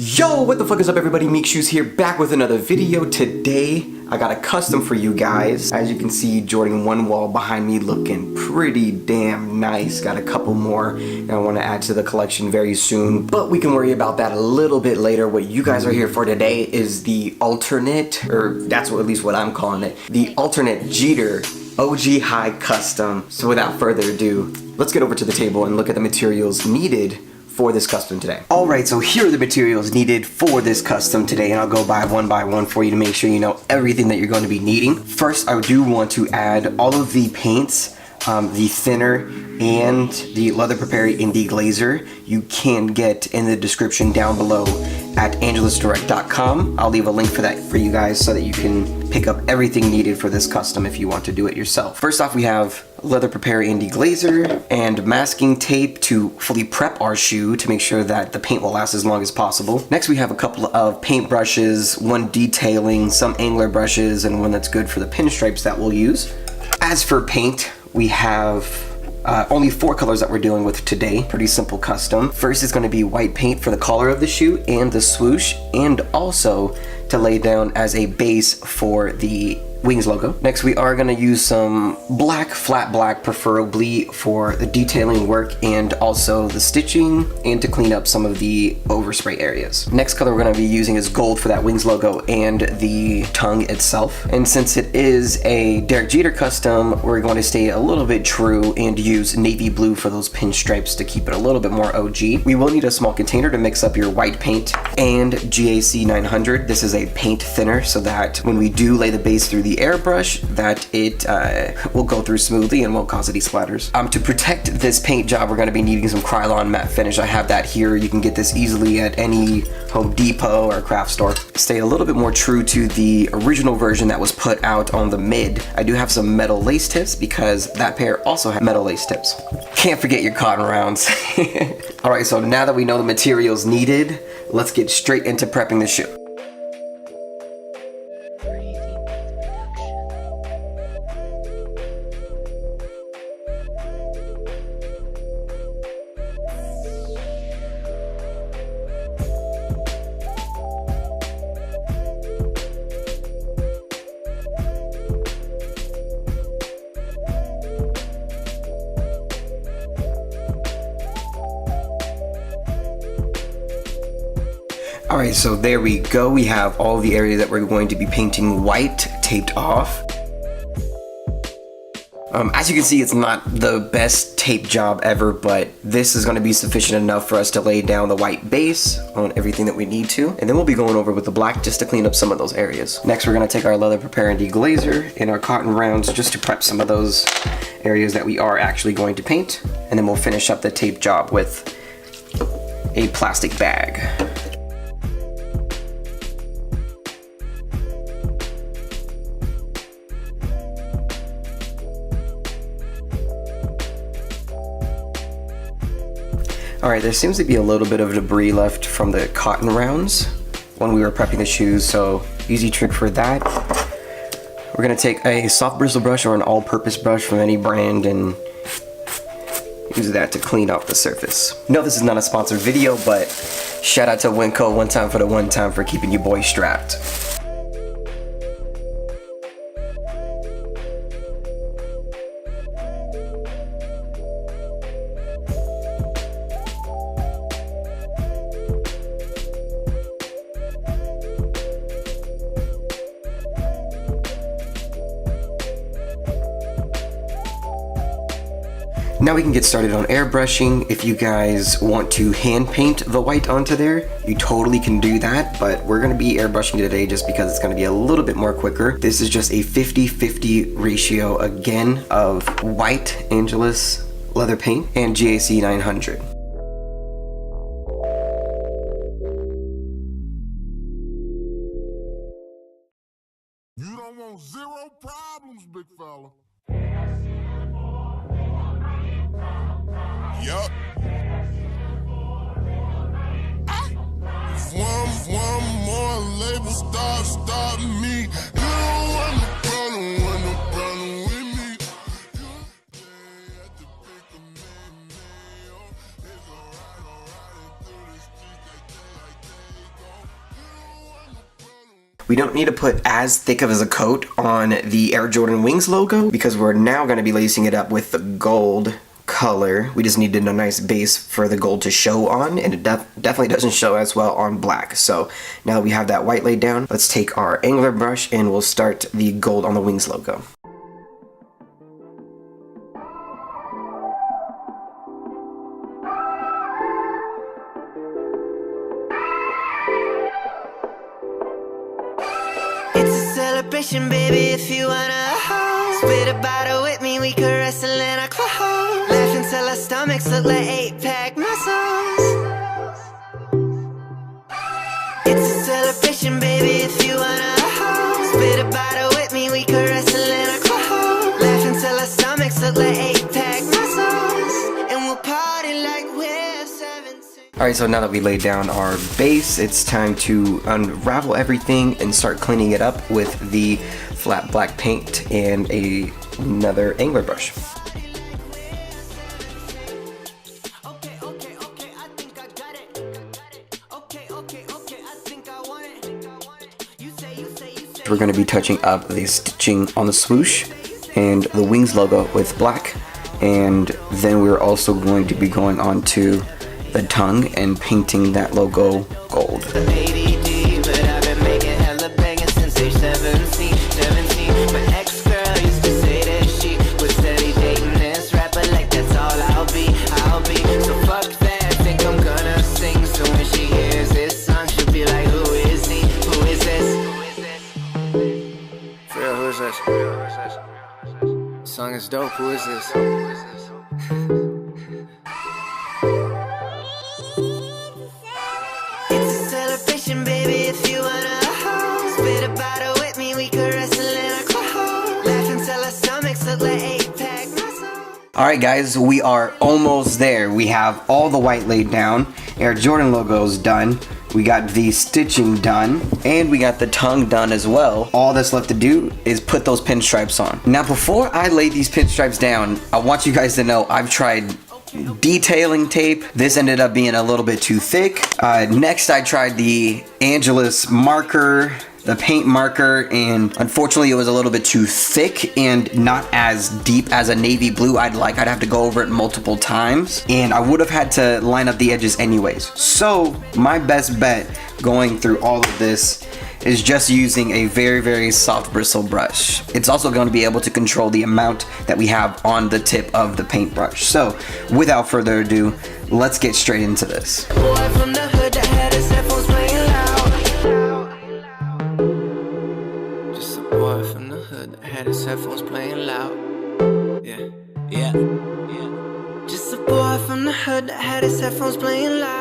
Yo, what the fuck is up everybody? Meeks here, back with another video. Today, I got a custom for you guys. As you can see, Jordan 1 wall behind me looking pretty damn nice. Got a couple more that I want to add to the collection very soon, but we can worry about that a little bit later. What you guys are here for today is the alternate, or that's at least what I'm calling it, the alternate Jeter OG High Custom. So without further ado, let's get over to the table and look at the materials needed for this custom today. Alright, so here are the materials needed for this custom today, and I'll go by one for you to make sure you know everything that you're going to be needing. First, I do want to add all of the paints, the thinner and the leather prepare and deglazer you can get in the description down below at angelusdirect.com. I'll leave a link for that for you guys so that you can pick up everything needed for this custom if you want to do it yourself. First off, we have leather prepare and deglazer and masking tape to fully prep our shoe to make sure that the paint will last as long as possible. Next, we have a couple of paint brushes, one detailing, some angler brushes, and one that's good for the pinstripes that we'll use. As for paint, we have only 4 colors that we're dealing with today. Pretty simple custom. First is going to be white paint for the collar of the shoe and the swoosh, and also to lay down as a base for the wings logo. Next, we are going to use some black, flat black preferably for the detailing work and also the stitching and to clean up some of the overspray areas. Next color we're going to be using is gold for that wings logo and the tongue itself. And since it is a Derek Jeter custom, we're going to stay a little bit true and use navy blue for those pinstripes to keep it a little bit more OG. We will need a small container to mix up your white paint and GAC 900. This is a paint thinner so that when we do lay the base through the airbrush, that it will go through smoothly and won't cause any splatters. To protect this paint job, we're going to be needing some Krylon matte finish. I have that here. You can get this easily at any Home Depot or craft store. Stay a little bit more true to the original version that was put out on the mid. I do have some metal lace tips because that pair also has metal lace tips. Can't forget your cotton rounds. Alright, so now that we know the materials needed, let's get straight into prepping the shoe. Alright, so there we go. We have all the areas that we're going to be painting white taped off. As you can see, it's not the best tape job ever, but this is going to be sufficient enough for us to lay down the white base on everything that we need to. And then we'll be going over with the black just to clean up some of those areas. Next, we're going to take our leather prepare and deglazer and our cotton rounds just to prep some of those areas that we are actually going to paint. And then we'll finish up the tape job with a plastic bag. Alright, there seems to be a little bit of debris left from the cotton rounds when we were prepping the shoes, so easy trick for that. We're going to take a soft bristle brush or an all-purpose brush from any brand and use that to clean off the surface. No, this is not a sponsored video, but shout out to Winco one time for the one time for keeping you boys strapped. Now we can get started on airbrushing. If you guys want to hand paint the white onto there, you totally can do that, but we're going to be airbrushing today just because it's going to be a little bit more quicker. This is just a 50-50 ratio again of white Angelus leather paint and GAC 900. You don't want zero problems, big fella. Yup. If one more label start me, you don't want no problem with me. We don't need to put as thick of as a coat on the Air Jordan Wings logo because we're now going to be lacing it up with the gold color. We just needed a nice base for the gold to show on, and it definitely doesn't show as well on black. So now that we have that white laid down, let's take our angler brush and we'll start the gold on the Wings logo. It's a celebration, baby, if you wanna spit a bottle with me, we could wrestle in our clothes. Laugh until our stomachs look like 8-pack muscles. It's a celebration, baby, if you wanna spit a bottle with me, we could wrestle in our clothes. Laugh until our stomachs look like 8-pack muscles. And we'll party like we're 17. Alright, so now that we laid down our base, it's time to unravel everything and start cleaning it up with the flat black paint and another angler brush. We're going to be touching up the stitching on the swoosh and the Wings logo with black, and then we're also going to be going on to the tongue and painting that logo gold. Song is dope. Who is this? It's a celebration, baby, if you wanna spit a bottle with me, we could wrestle in our clothes. Laugh until our stomachs look like 8-pack muscles. Alright guys, we are almost there. We have all the white laid down, Air Jordan logos done, we got the stitching done, and we got the tongue done as well. All that's left to do is put those pinstripes on. Now before I lay these pinstripes down, I want you guys to know I've tried detailing tape. This ended up being a little bit too thick. Next I tried the Angelus marker, the paint marker, and unfortunately it was a little bit too thick and not as deep as a navy blue I'd like. I'd have to go over it multiple times, and I would have had to line up the edges anyways. So my best bet going through all of this is just using a very soft bristle brush. It's also going to be able to control the amount that we have on the tip of the paintbrush. So without further ado, let's get straight into this. Boy from the hood that had his headphones playing loud. Just a boy from the hood that had his headphones playing loud. Yeah. Just a boy from the hood that had his headphones playing loud.